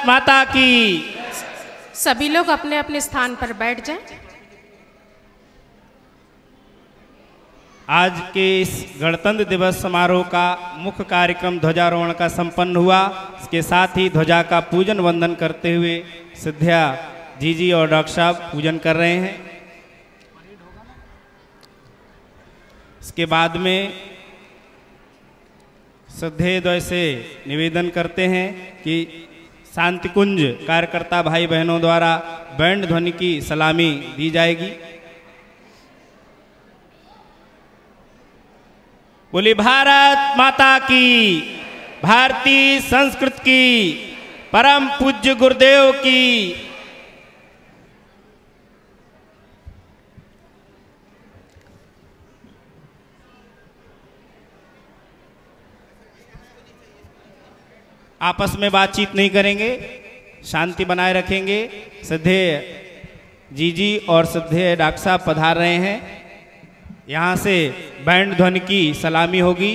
भारत माता की। सभी लोग अपने अपने स्थान पर बैठ जाएं। आज के इस गणतंत्र दिवस समारोह का मुख्य कार्यक्रम ध्वजारोहण का संपन्न हुआ। इसके साथ ही ध्वजा का पूजन वंदन करते हुए सिद्धिया जी और डॉक्टर साहब पूजन कर रहे हैं। इसके बाद में श्रद्धेय से निवेदन करते हैं कि शांति कुंज कार्यकर्ता भाई बहनों द्वारा बैंड ध्वनि की सलामी दी जाएगी। बोली भारत माता की, भारतीय संस्कृति की, परम पूज्य गुरुदेव की। आपस में बातचीत नहीं करेंगे, शांति बनाए रखेंगे। श्रद्धेय जी और श्रद्धेय डॉक्टर साहब पधार रहे हैं। यहाँ से बैंड ध्वनि की सलामी होगी।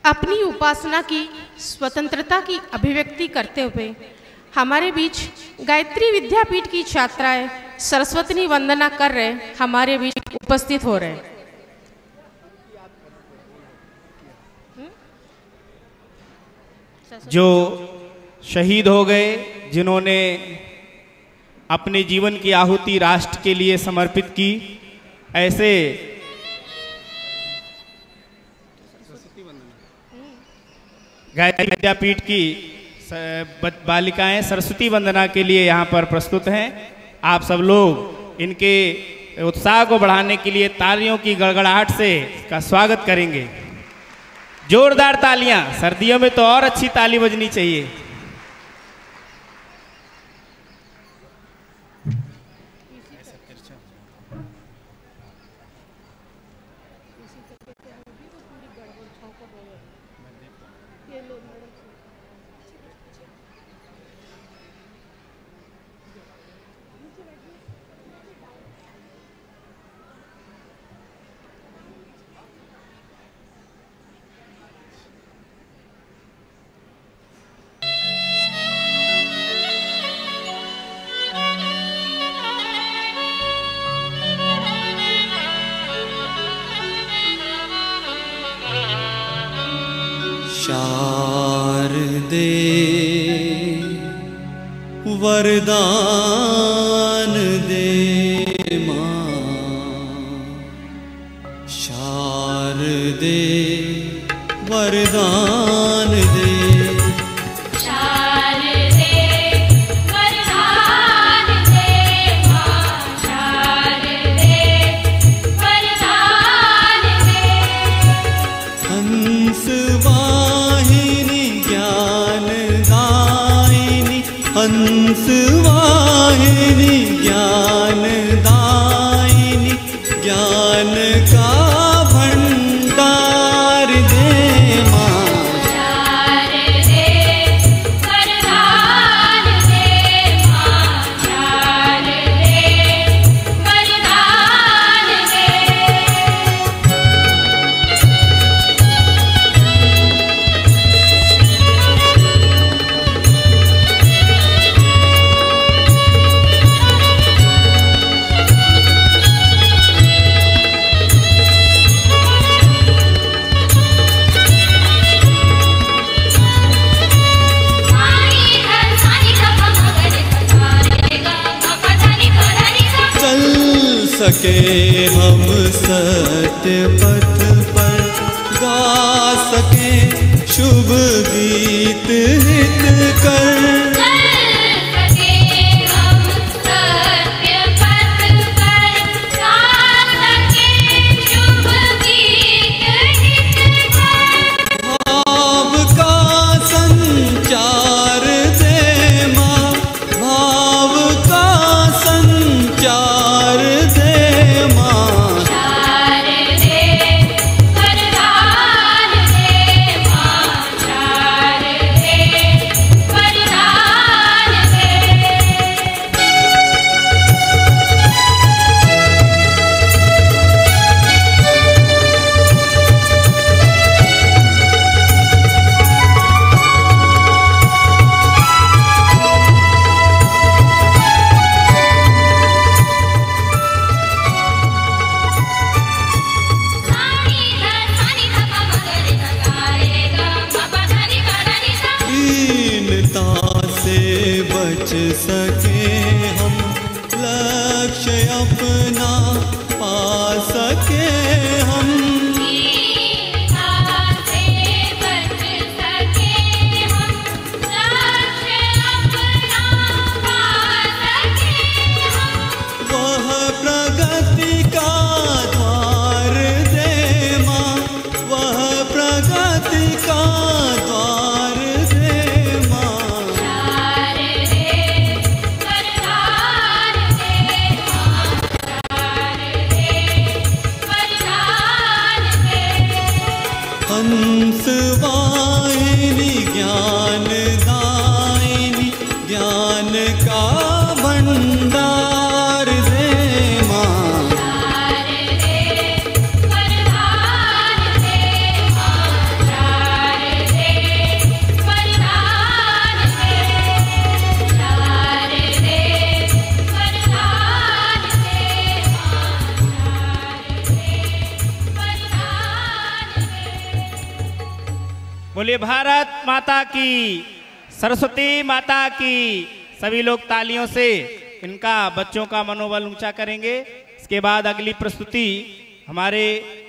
अपनी उपासना की स्वतंत्रता की अभिव्यक्ति करते हुए हमारे बीच गायत्री विद्यापीठ की छात्राएं सरस्वती वंदना कर रहे हमारे बीच उपस्थित हो रहे हैं। जो शहीद हो गए, जिन्होंने अपने जीवन की आहुति राष्ट्र के लिए समर्पित की, ऐसे गायत्री विद्यापीठ की बालिकाएं सरस्वती वंदना के लिए यहाँ पर प्रस्तुत हैं। आप सब लोग इनके उत्साह को बढ़ाने के लिए तालियों की गड़गड़ाहट से इसका स्वागत करेंगे। जोरदार तालियां, सर्दियों में तो और अच्छी ताली बजनी चाहिए। शारदे वरदान दे मां, शारदे वरदान दे। शारदे वरदान दे मां, शारदे हंस वाहिनी ज्ञान दायिनी ज्ञान का भंडार दे माँ। ज्ञान दे वरदान दे माँ, ज्ञान दे वरदान दे। चल सके हम सत्य पथ पर, गा सके शुभ गीत हित कर। चल सके हम सत्य पथ पर, गा सके शुभ गीत हित कर। भाव का संचार दे माँ, भाव का संचार दे माँ। ज्ञान दे वरदान दे माँ, ज्ञान दे वरदान दे। दीनता से बच सके हम, लक्ष्य अपना पा सके हम। वह प्रगति का द्वार दे माँ, वह प्रगति का द्वार दे माँ। हंस वाहिनी ज्ञान दायिनी ज्ञान का भंडार दे माँ। बोलिए भारत माता की, सरस्वती माता की। सभी लोग तालियों से इनका बच्चों का मनोबल ऊंचा करेंगे। इसके बाद अगली प्रस्तुति हमारे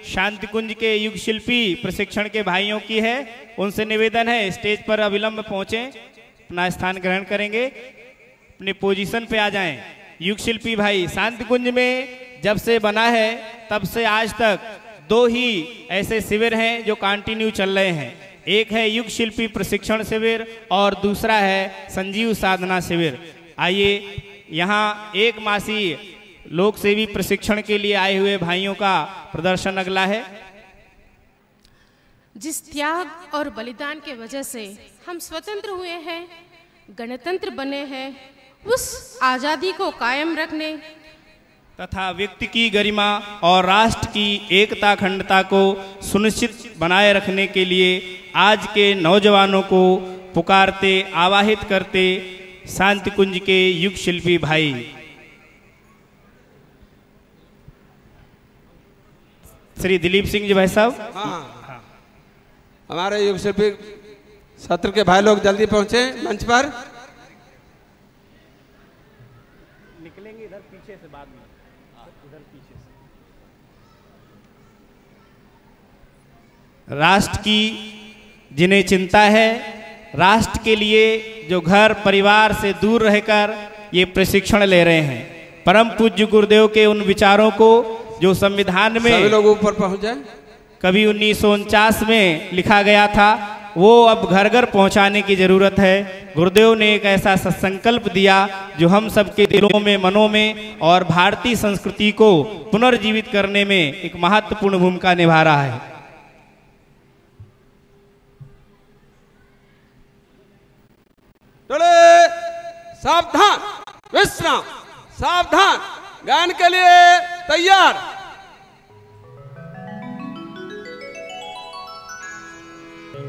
शांति कुंज के युग शिल्पी प्रशिक्षण के भाइयों की है। उनसे निवेदन है स्टेज पर अविलंब पहुंचे, अपना स्थान ग्रहण करेंगे, अपने पोजीशन पे आ जाएं। युग शिल्पी भाई, शांति कुंज में जब से बना है तब से आज तक 2 ही ऐसे शिविर हैं जो कंटिन्यू चल रहे हैं। एक है युग शिल्पी प्रशिक्षण शिविर और दूसरा है संजीव साधना शिविर। आइए यहाँ 1 मासीय लोक सेवी प्रशिक्षण के लिए आए हुए भाइयों का प्रदर्शन अगला है। जिस त्याग और बलिदान के वजह से हम स्वतंत्र हुए हैं, गणतंत्र बने हैं, उस आजादी को कायम रखने तथा व्यक्ति की गरिमा और राष्ट्र की एकता अखंडता को सुनिश्चित बनाए रखने के लिए आज के नौजवानों को पुकारते आवाहित करते शांति कुंज के युग शिल्पी भाई। श्री दिलीप सिंह जी भाई साहब। हाँ, हमारे युग शिल्पी सत्र के भाई लोग जल्दी पहुंचे मंच पर। निकलेंगे इधर पीछे से बाद में, इधर पीछे से। राष्ट्र की जिन्हें चिंता है, राष्ट्र के लिए जो घर परिवार से दूर रहकर ये प्रशिक्षण ले रहे हैं, परम पूज्य गुरुदेव के उन विचारों को जो संविधान में सभी लोग ऊपर पहुंच जाए। कभी 1949 में लिखा गया था वो अब घर घर पहुंचाने की ज़रूरत है। गुरुदेव ने एक ऐसा सत्संकल्प दिया जो हम सबके दिलों में, मनों में और भारतीय संस्कृति को पुनर्जीवित करने में एक महत्वपूर्ण भूमिका निभा रहा है। सावधान, विश्राम, सावधान, गान के लिए तैयार।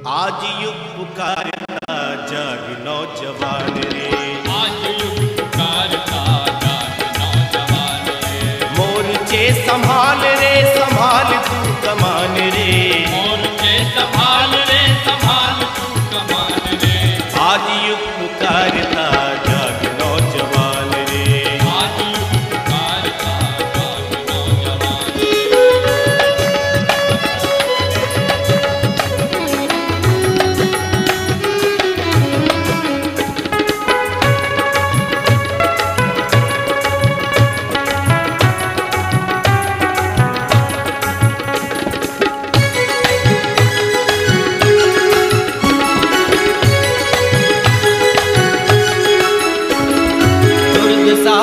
आज युग पुकारता जाग नौजवान रे, आज युग पुकारता जाग नौजवान रे, मोर्चे संभाल रे संभाल तू कमान रे, मोर्चे संभाल रे संभाल तू कमान रे, आज युग पुकारता जाग नौजवान रे, आज युग पुकारता जाग नौजवान रे।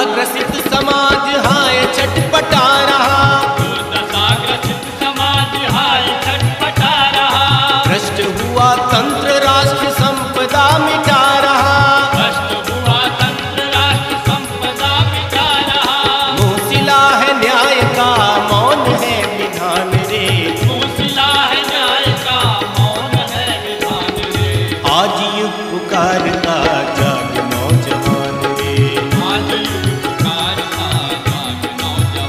ग्रसित समाज हाय छटपटा रहा, दुर्दशाग्रसित समाज हाय छटपटा रहा, भ्रष्ट हुआ तंत्र राष्ट्र संपदा मिटा रहा, भ्रष्ट हुआ तंत्र राष्ट्र संपदा मिटा रहा, मूसिला है न्याय का मौन है विधान रे, मूसिला है न्याय का मौन है विधान रे, आज युग पुकारता जाग नौजवान रे, आज युग पुकारता जाग नौजवान रे।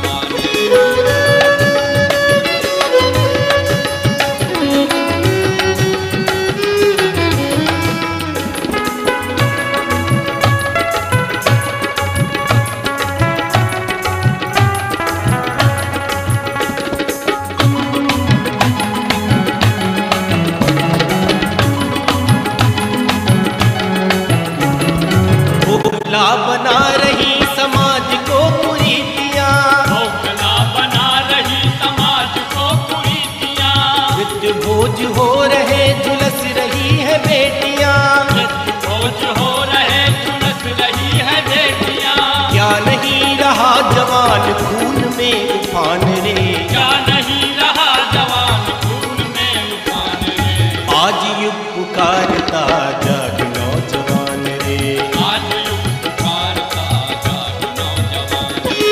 भोला बना रही समाज को कुरीतियां, खोखला बना रही समाज को कुरीतियां, मृत्यु भोज हो रहे झुलस रही है बेटियां, मृत्यु भोज हो रहे झुलस रही है बेटियां, क्या नहीं रहा जवान खून में उफान रे, क्या नहीं रहा जवान खून में उफान रे, आज युग पुकारता जाग नौजवान रे, आज युग पुकारता जाग नौजवान रे।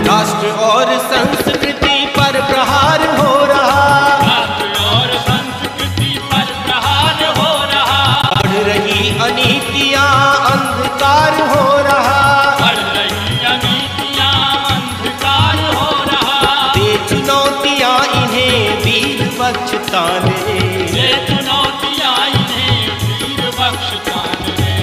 राष्ट्र और संस्कृति पर प्रहार हो रहा, राष्ट्र और संस्कृति पर प्रहार हो रहा, बढ़ रही अनीतियां अंधकार हो रहा, बढ़ रही अनीतियां अंधकार हो रहा, दे चुनौतियां इन्हें वीर बख्शतान रे, ये चुनौतियां इन्हें वीर बख्शतान रे,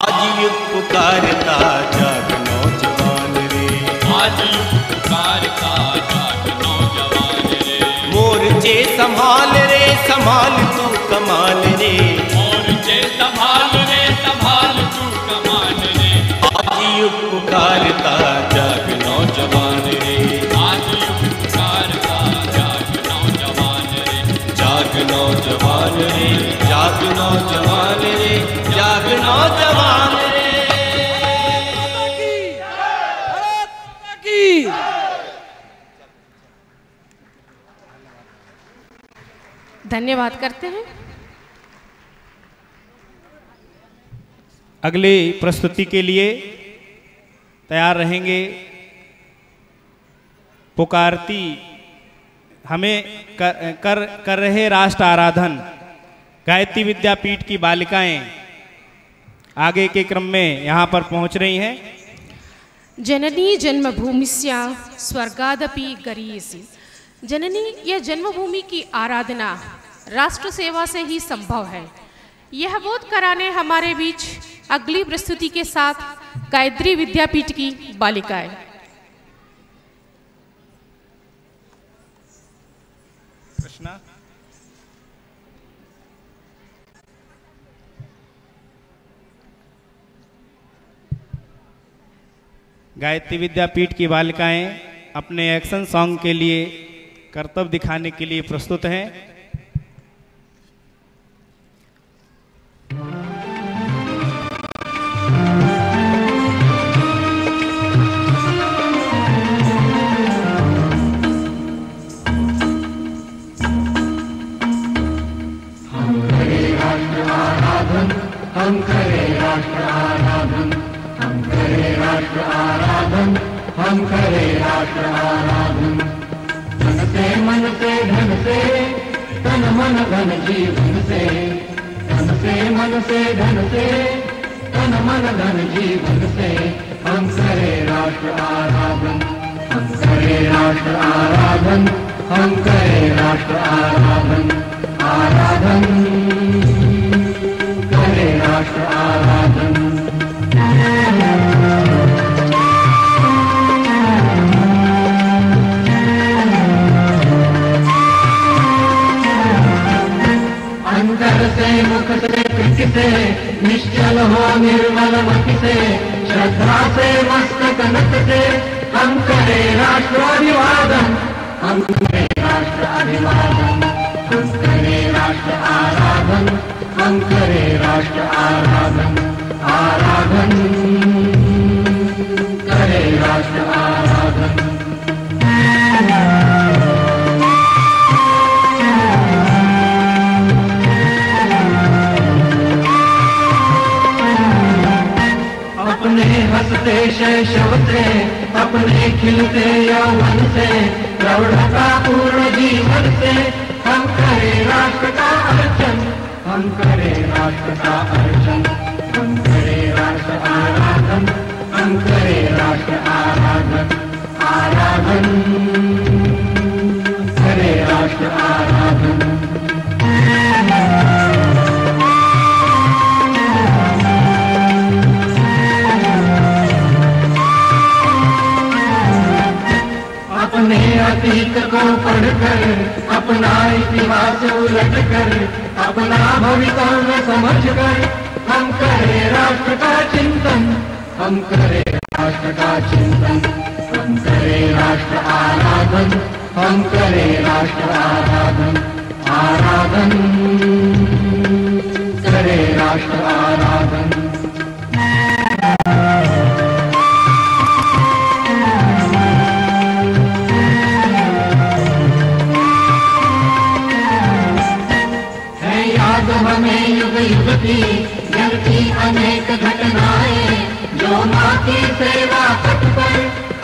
आज युग पुकारता जाग नौजवान रे, आज युग पुकारता जाग नौजवान रे, मोर्चे संभाल रे संभाल तू कमान रे, मोर्चे संभाल रे संभाल तू कमान रे, आज युग पुकारता जाग नौजवान रे, आज युग पुकारता जाग नौजवान रे, जाग नौजवान रे, जाग नौजवान रे, जाग नौजवान रे। धन्यवाद करते हैं। अगली प्रस्तुति के लिए तैयार रहेंगे पुकारती हमें कर रहे राष्ट्र आराधन गायत्री विद्यापीठ की बालिकाएं आगे के क्रम में यहाँ पर पहुँच रही हैं। जननी जन्मभूमिस्या स्वर्गादपि गरीयसी। जननी यह जन्मभूमि की आराधना राष्ट्र सेवा से ही संभव है। यह बोध कराने हमारे बीच अगली प्रस्तुति के साथ गायत्री विद्यापीठ की बालिकाएं। कृष्णा गायत्री विद्यापीठ की बालिकाएं अपने एक्शन सॉन्ग के लिए कर्तव्य दिखाने के लिए प्रस्तुत हैं। हम करें राष्ट्र आराधन, हम करें राष्ट्र आराधन, हम करें राष्ट्र आराधन। मन से धन से तन मन धन जीवन से, तन से मन से धन से तन मन धन जीवन से। हम करें राष्ट्र आराधन, हम करें राष्ट्र आराधन, हम करें राष्ट्र आराधन। आराधन करें राष्ट्र आराधन। अंतर से मुख से पिठ से निश्चल हो निर्मल मति से, श्रद्धा से मस्तक नत से हम करें राष्ट्र अभिवादन, हम करें राष्ट्र अभिवादन, हम करें राष्ट्र आराधन, हम करें राष्ट्र आराधन। आराधन करें राष्ट्र आराधन। अपने हंसते शैशव से, अपने खिलते यौवन से, प्रौढ़ता पूर्ण जीवन से हम करें राष्ट्र का अर्चन, हम करें राष्ट्र का अर्चन, हम करें राष्ट्र आराधन, हम करें राष्ट्र आराधन। आराधन करें राष्ट्र आराधन। अपने अतीत को पढ़कर, अपना इतिहास उलट कर, अपना भविष्य समझ कर हम करें राष्ट्र का चिंतन, हम करें राष्ट्र का चिंतन, हम करें राष्ट्र आराधन, हम करें राष्ट्र आराधन। आराधन करें राष्ट्र आराधन। हमें युग युग की जल की अनेक घटनाएं, जो माँ की सेवा पथ पर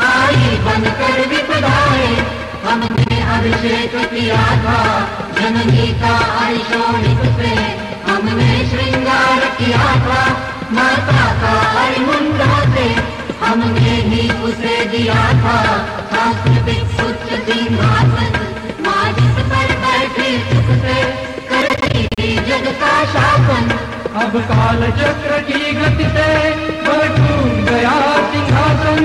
आई बनकर विपदाएं। हमने अभिषेक किया था जननी का अरिशोणिक से, हमने श्रृंगार किया था माता का अरिमुंडा से, हमने ही उसे दिया था सांस्कृतिक उच्च सिंहासन। माँ जिस पर बैठी सुख से जग का शासन, अब काल चक्र की गति से वह टूट गया सिंहासन।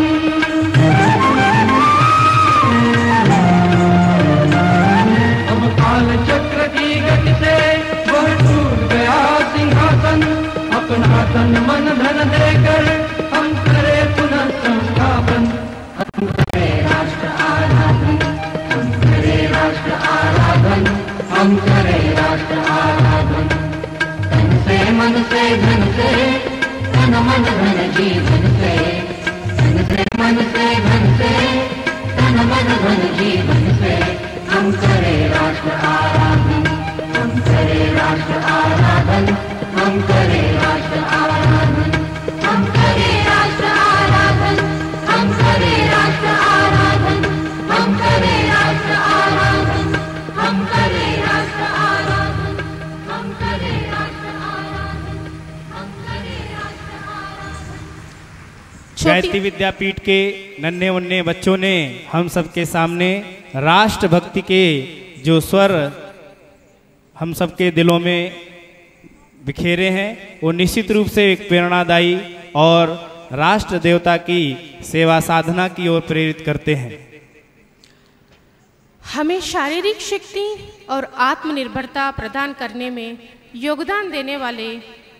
अब काल चक्र की गति से वह टूट गया सिंहासन। अपना तन मन धन देकर हम करें पुनः संस्थापन, हम करें राष्ट्र आराधन, हम करें राष्ट्र आराधन, हम करें राष्ट्र आराधन। तन से मन से धन से तन मन धन जीवन से, तन से मन से धन से तन मन धन जीवन से हम करें राष्ट्र आराधन, हम करें राष्ट्र आराधन, हम करें राष्ट्र आराधन। हम करें राष्ट्र आराधन, हम करें राष्ट्र आराधन, हम करें राष्ट्र आराधन, हम करें राष्ट्र आराधन, हम करें राष्ट्र आराधन, हम करें राष्ट्र आराधन। गायत्री विद्यापीठ के नन्हे मुन्ने बच्चों ने हम सबके सामने राष्ट्रभक्ति के जो स्वर हम सबके दिलों में बिखेरे हैं, वो निश्चित रूप से एक प्रेरणादायी और राष्ट्र देवता की सेवा साधना की ओर प्रेरित करते हैं। हमें शारीरिक शक्ति और आत्मनिर्भरता प्रदान करने में योगदान देने वाले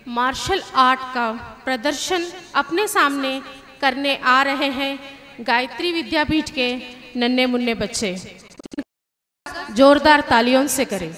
मार्शल आर्ट का प्रदर्शन अपने सामने करने आ रहे हैं गायत्री विद्यापीठ के नन्हे मुन्ने बच्चे। जोरदार तालियों से करें।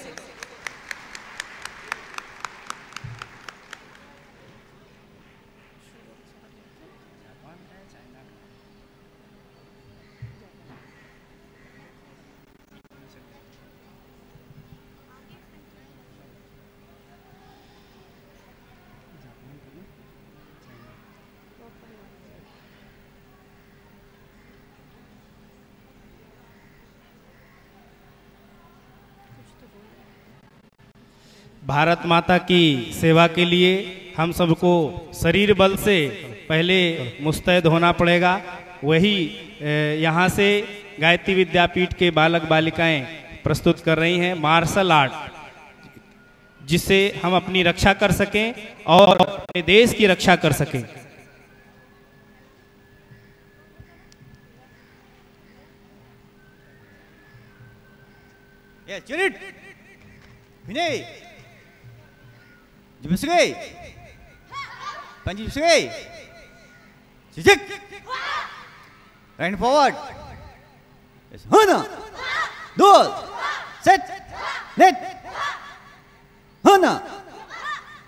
भारत माता की सेवा के लिए हम सबको शरीर बल से पहले मुस्तैद होना पड़ेगा। वही यहाँ से गायत्री विद्यापीठ के बालक बालिकाएं प्रस्तुत कर रही हैं मार्शल आर्ट, जिससे हम अपनी रक्षा कर सकें और अपने देश की रक्षा कर सकें। Vinay, Jumsugai, Panji Sugai, Sijik, right forward. Yes, Hana, Dol, set, net, Hana,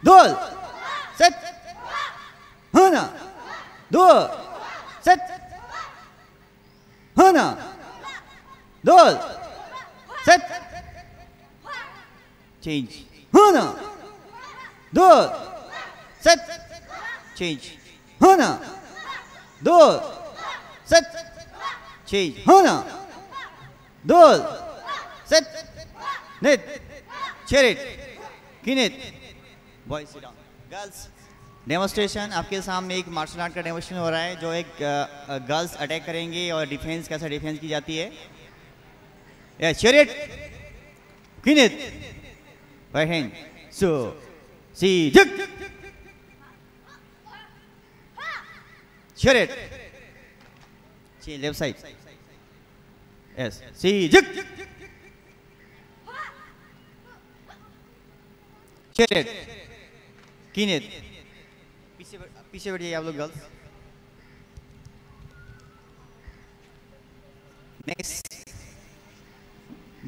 Dol, set, Hana, Dol, set, Hana, Dol, set. Change. Hana. Do. Set. Change. Hana. Do. Set. Change. Hana. Do. Set. Net. Chariot. Kinet. Boys sit down. Girls. Demonstration आपके सामने एक martial art का demonstration हो रहा है, जो एक girls attack करेंगे और डिफेंस कैसे डिफेंस की जाती है। चैरियट, किनेट, right hand, so, see, jig, chariot, see left side, yes, see, jig, chariot, kinet, पीछे बैठिए आप लोग girls. Next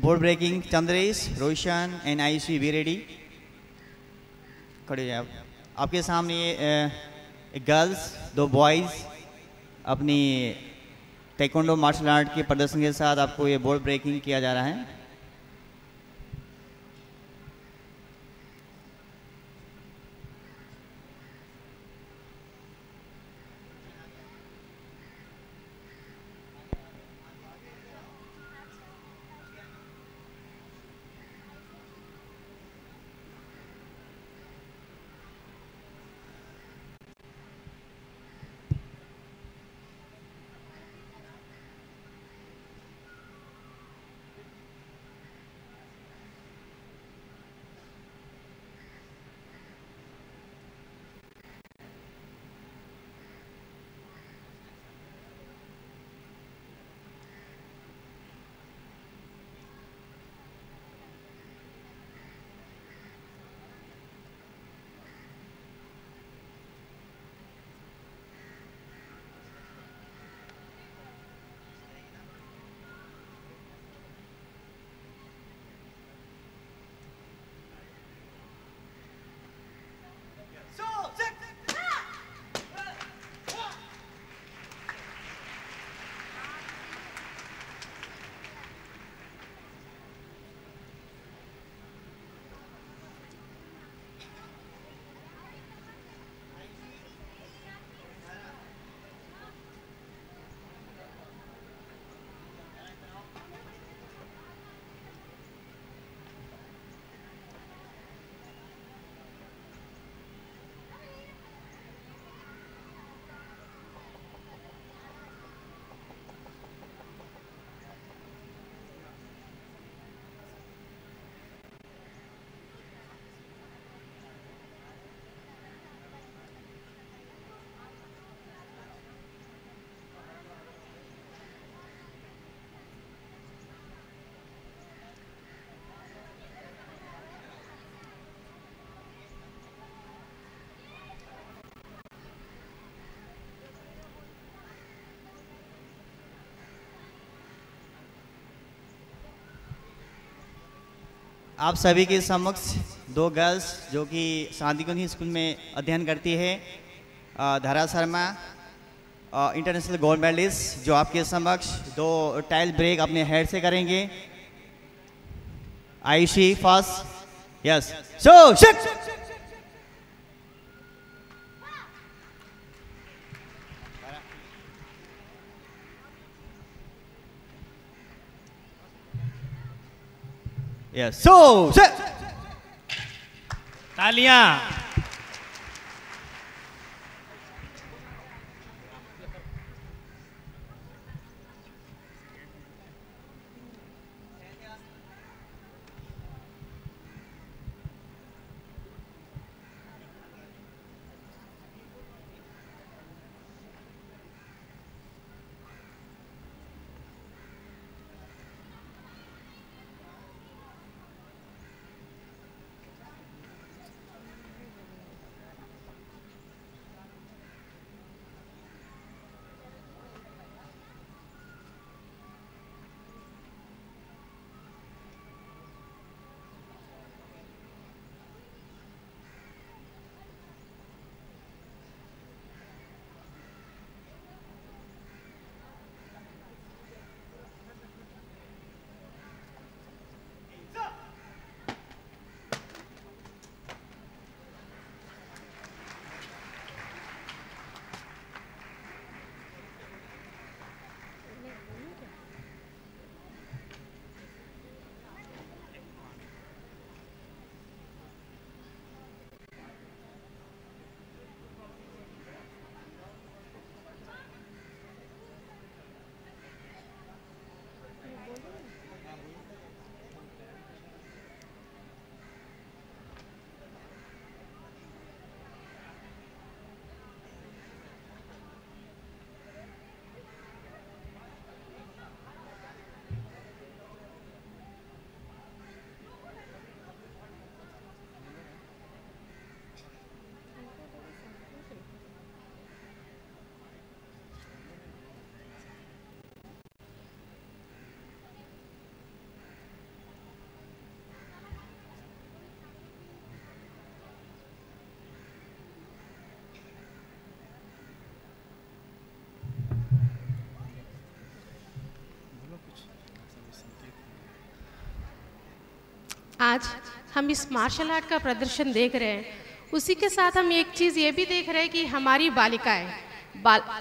board breaking Chandresh, Roshan and Ayushi be ready. खड़े हो आप। आपके सामने एक गर्ल्स, दो बॉयज अपनी ताइक्वांडो मार्शल आर्ट के प्रदर्शन के साथ आपको ये बोर्ड ब्रेकिंग किया जा रहा है। आप सभी के समक्ष दो गर्ल्स जो कि शांतिकुंज स्कूल में अध्ययन करती है, धारा शर्मा इंटरनेशनल गोल्ड मेडलिस्ट, जो आपके समक्ष दो टाइल ब्रेक अपने हेड से करेंगे। Ayushi first, yes, so shit. Yes. So, तालियां। आज हम इस मार्शल आर्ट का प्रदर्शन देख रहे हैं, उसी के साथ हम एक चीज़ ये भी देख रहे हैं कि हमारी बालिकाएं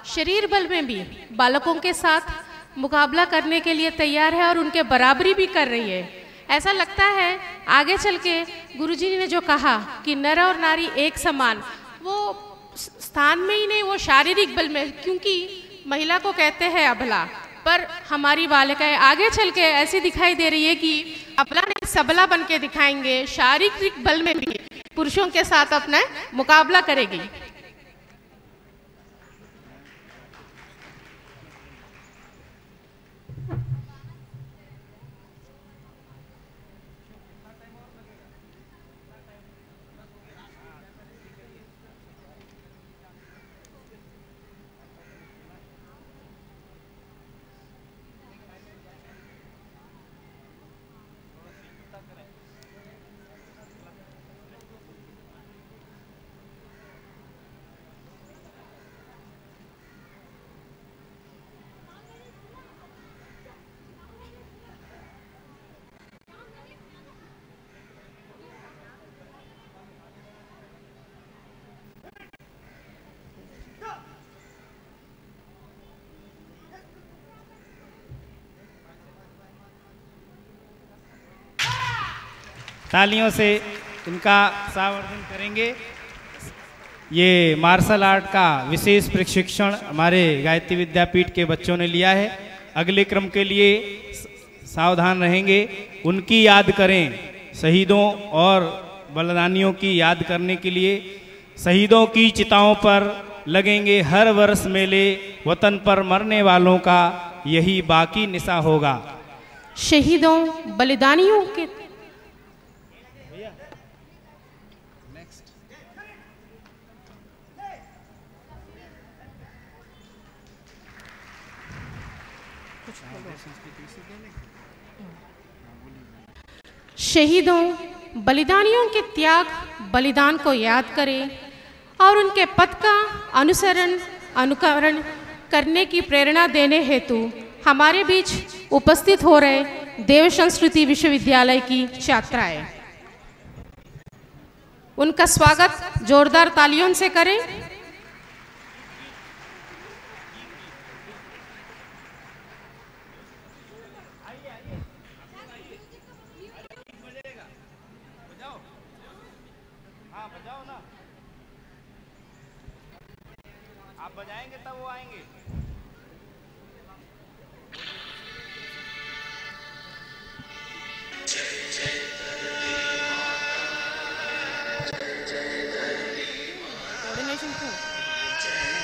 शरीर बल में भी बालकों के साथ मुकाबला करने के लिए तैयार है और उनके बराबरी भी कर रही है। ऐसा लगता है आगे चल के गुरुजी ने जो कहा कि नर और नारी एक समान, वो स्थान में ही नहीं, वो शारीरिक बल में, क्योंकि महिला को कहते हैं अबला, पर हमारी बालिकाएं आगे चल के ऐसी दिखाई दे रही है कि अबला नहीं सबला बन के दिखाएंगे, शारीरिक बल में भी पुरुषों के साथ अपना मुकाबला करेगी। तालियों से इनका सावर्धन करेंगे। ये मार्शल आर्ट का विशेष प्रशिक्षण हमारे गायत्री विद्यापीठ के बच्चों ने लिया है। अगले क्रम के लिए सावधान रहेंगे, उनकी याद करें। शहीदों और बलिदानियों की याद करने के लिए शहीदों की चिताओं पर लगेंगे हर वर्ष मेले, वतन पर मरने वालों का यही बाकी निशा होगा। शहीदों बलिदानियों के शहीदों बलिदानियों के त्याग बलिदान को याद करें और उनके पथ का अनुकरण करने की प्रेरणा देने हेतु हमारे बीच उपस्थित हो रहे देव संस्कृति विश्वविद्यालय की छात्राएं, उनका स्वागत जोरदार तालियों से करें। आप बजाएंगे तब वो आएंगे। कोऑर्डिनेशन क्यों? जय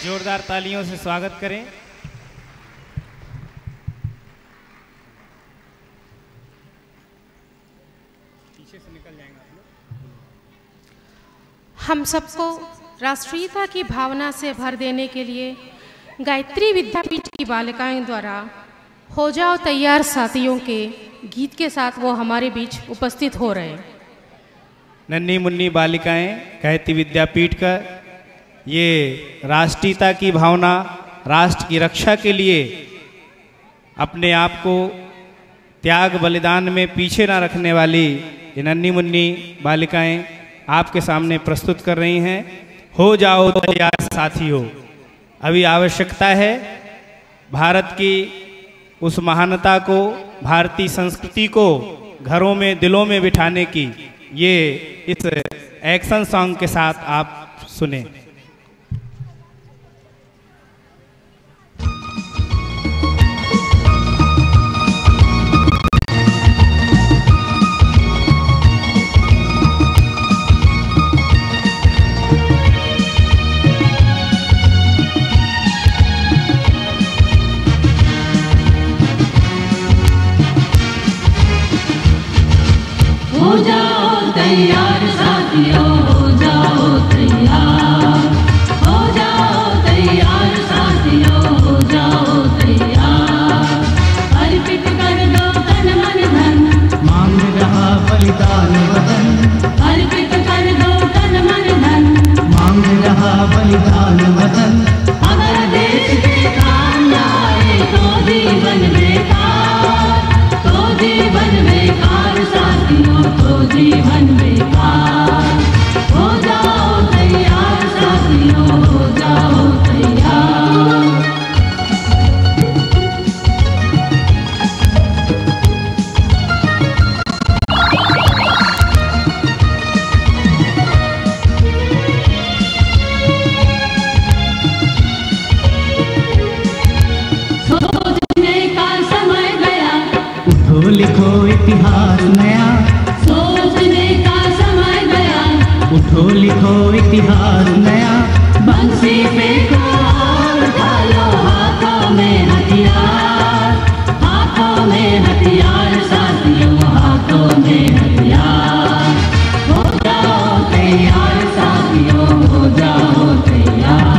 जोरदार तालियों से स्वागत करें। हम सबको राष्ट्रीयता की भावना से भर देने के लिए गायत्री विद्यापीठ की बालिकाएं द्वारा हो जाओ तैयार साथियों के गीत के साथ वो हमारे बीच उपस्थित हो रहे हैं। नन्ही मुन्नी बालिकाएं गायत्री विद्यापीठ का ये राष्ट्रीयता की भावना, राष्ट्र की रक्षा के लिए अपने आप को त्याग बलिदान में पीछे ना रखने वाली ये नन्ही मुन्नी बालिकाएं आपके सामने प्रस्तुत कर रही हैं। हो जाओ तैयार साथियों। अभी आवश्यकता है भारत की उस महानता को, भारतीय संस्कृति को घरों में, दिलों में बिठाने की। ये इस एक्शन सॉन्ग के साथ आप सुने। हो जाओ तैयार साथियों, हो जाओ तैयार, हो जाओ तैयार साथियों, हो जाओ तैयार। अर्पित कर दो तन मन धन, मांग रहा बलिदान वतन, अर्पित कर दो तन मन धन, मांग रहा बलिदान वतन। अगर देश के काम न आए तो जीवन बेकार, तो जीवन बेकार साथियों, तो जीवन बेकार। हो जाओ तैयार साथियों, हो जाओ तैयार। सोचने का समय गया, उठो लिखो इतिहास नया, सोचने का समय गया, उठो लिखो इतिहास नया। बंसी पे को और उठा लो हाथों में हथियार, हाथों में हथियार साथियों, हाथों में हथियार। हो जाओ तैयार साथियों, हो जाओ तैयार।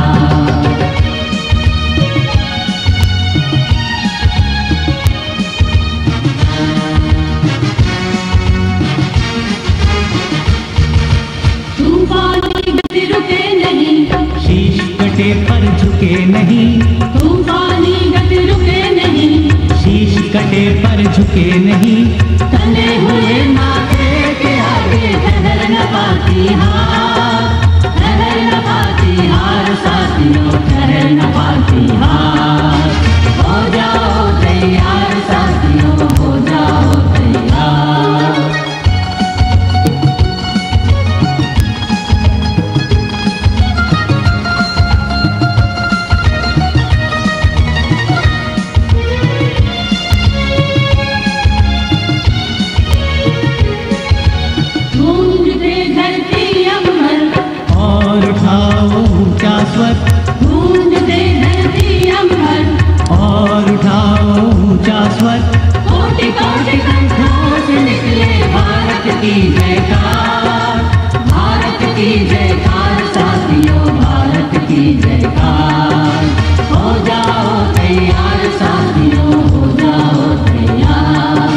तूफानी गति रुके नहीं, शीश कटे पर झुके नहीं, तूफानी गति रुके नहीं, शीश कटे पर झुके नहीं। तले हुए नाके के आगे ठहर न पाती हार, ठहर न पाती हार साथियों, ठहर न पाती हार। हो जाओ तैयार साथियों, हो जाओ तैयार। गूंजते धरती अम्बर, और उठाओ ऊंचा स्वर, गूंजते धरती अम्बर, और उठाओ ऊंचा स्वर। कोटि कोटि कंठों से निकले भारत की जयकार, भारत की जयकार साथियों, भारत की जयकार। हो जाओ तैयार साथियों, हो जाओ तैयार।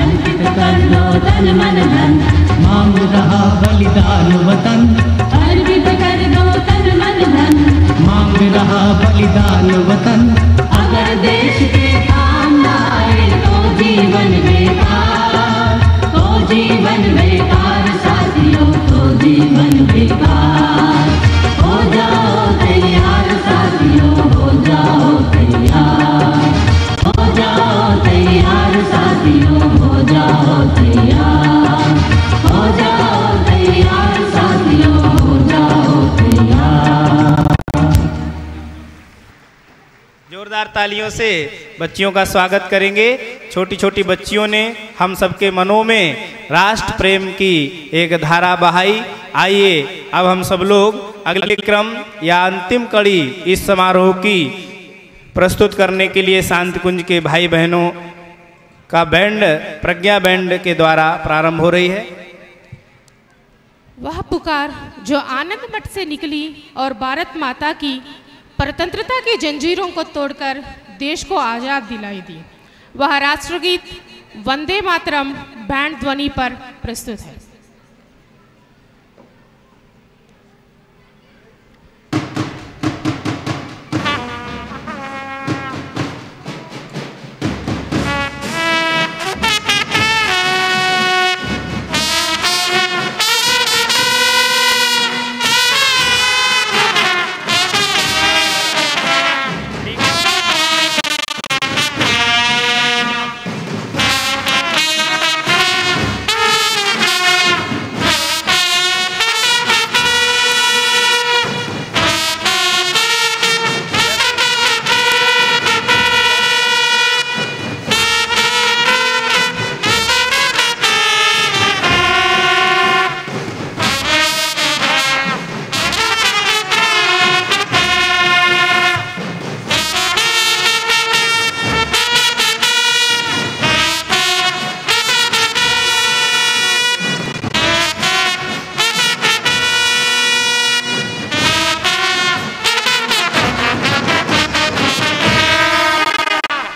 अर्पित कर दो तन मन धन, मांग रहा बलिदान वतन, अर्पित कर दो तन मन धन। मांग रहा बलिदान वतन। अगर देश के काम न आए तो जीवन बेकार, तो जीवन बेकार साथियों, तो जीवन बेकार। हो जाओ तैयार साथियों, हो जाओ तैयार, हो जाओ तैयार साथियों, हो जाओ तैयार, हो जाओ तैयार साथियों, हो जाओ तैयार। जोरदार तालियों से बच्चियों का स्वागत करेंगे। छोटी छोटी बच्चियों ने हम सबके मनों में राष्ट्र प्रेम की एक धारा बहाई। आइए अब हम सब लोग अगले क्रम या अंतिम कड़ी इस समारोह की प्रस्तुत करने के लिए शांति कुंज के भाई बहनों का बैंड प्रज्ञा बैंड के द्वारा प्रारंभ हो रही है। वह पुकार जो आनंद मठ से निकली और भारत माता की परतंत्रता की जंजीरों को तोड़कर देश को आजाद दिलाई दी, वह राष्ट्रगीत वंदे मातरम बैंड ध्वनि पर प्रस्तुत है।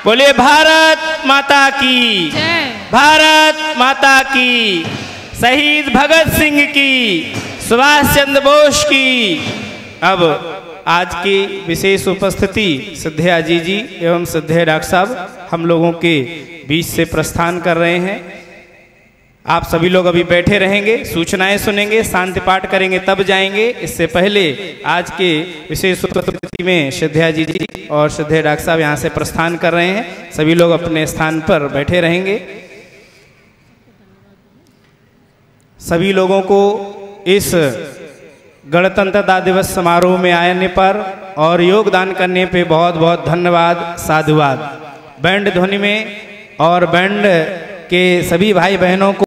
बोलिए भारत माता की, भारत माता की, शहीद भगत सिंह की, सुभाष चंद्र बोस की। अब आज की विशेष उपस्थिति सिद्धया जी एवं सिद्धया डॉक्टर साहब हम लोगों के बीच से प्रस्थान कर रहे हैं। आप सभी लोग अभी बैठे रहेंगे, सूचनाएं सुनेंगे, शांति पाठ करेंगे, तब जाएंगे। इससे पहले आज के विशेष उपस्थिति में सिद्धया जी और सिद्धया डॉक्टर साहब यहाँ से प्रस्थान कर रहे हैं। सभी लोग अपने स्थान पर बैठे रहेंगे। सभी लोगों को इस गणतंत्रता दिवस समारोह में आने पर और योगदान करने पे बहुत बहुत धन्यवाद, साधुवाद। बैंड ध्वनि में और बैंड के सभी भाई बहनों को